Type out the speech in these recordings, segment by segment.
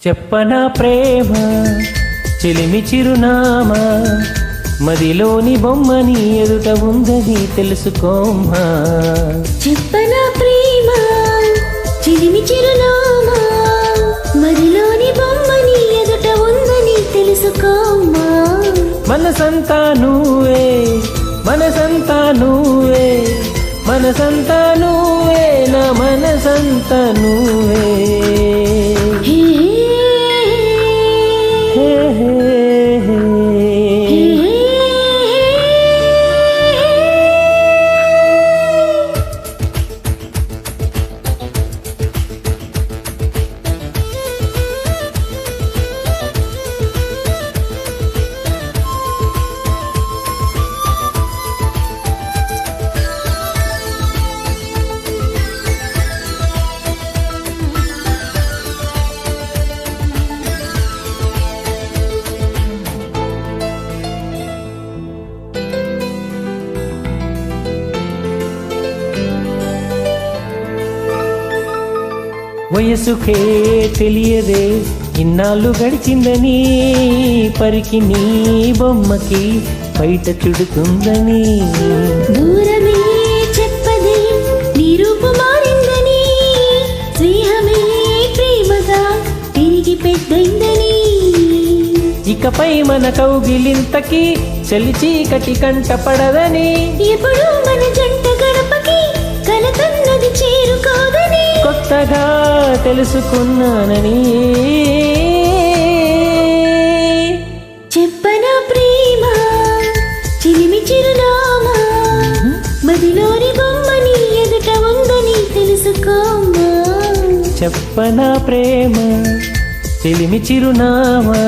చెప్పనా ప్రేమ చెలిమి చిరునామా మదిలోని బొమ్మని ఎదుట ఉందని తెలుసుకోమ్మా. చెప్పనా ప్రేమ చెలిమి చిరునామా మదిలోని బొమ్మని ఎదుట ఉందని తెలుసుకోమ్మా. మనసంతా నువ్వే మనసంతా నువ్వే మనసంతా నువ్వే నా మనసంతా నువ్వే. వయసుకే తెలియదే ఇన్నాళ్ళు గడిచిందని పరికి నీ బొమ్మకి బయట చుడుతుందని. దూరమే చెప్పదే నీ రూపు మారిందని స్నేహమే ప్రేమగా తిరిగి పెద్దైందని. ఇకపై మన కౌగిలింతకి చలి చీకటి కంట పడదని. ఎప్పుడు మన జంట గడపకి కలతన్నది చేరుకోదని కొత్తగా తెలుసుకున్నానని. చెప్పనా ప్రేమ చిలిమి చిరునామా మదిలోని బొమ్మని ఎదుట ఉందని తెలుసుకోమ్మా. చెప్పనా ప్రేమ చెలిమి చిరునామా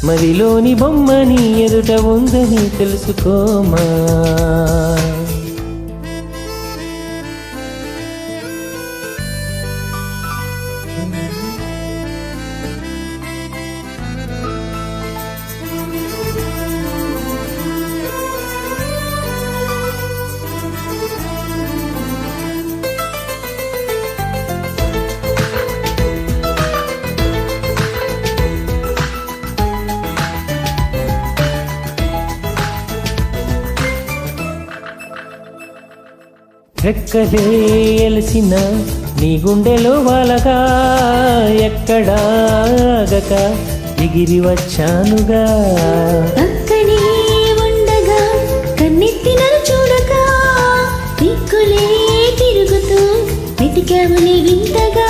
మదిలోని బొమ్మని ఎదుట ఉందని తెలుసుకోమా. రెక్కలే ఎలసిన నీ గుండెలో వాలగా ఎక్కడాగక ఎగిరి వచ్చానుగా. పక్కనే ఉండగా కన్నెత్తిన చూడక దిక్కులే తిరుగుతూ వెతికావులే వింతగా.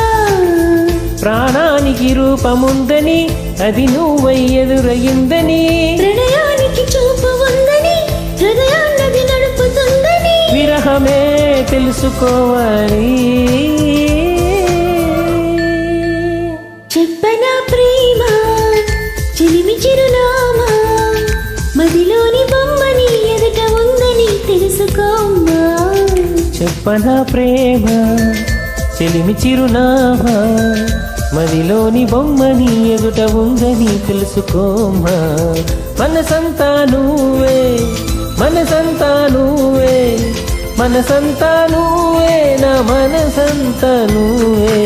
ప్రాణానికి రూపముందని అది నువ్వై ఎదురయ్యిందని. ప్రణయానికి చూపు ఉందని హృదయాన్నది నడుపుతుందని విరహమే తెలుసుకోవాలి. చెప్పనా ప్రేమ చిలిమి చిరునామా మదిలోని బొమ్మని ఎదుట ఉందని తెలుసుకోమ్మా. చెప్పనా ప్రేమ చెలిమి చిరునామా మదిలోని బొమ్మని ఎదుట ఉందని తెలుసుకోమ్మా. మనసంతా నువ్వే మనసంతా నువ్వే మనసంతా నువ్వే నా మనసంతా నువ్వే.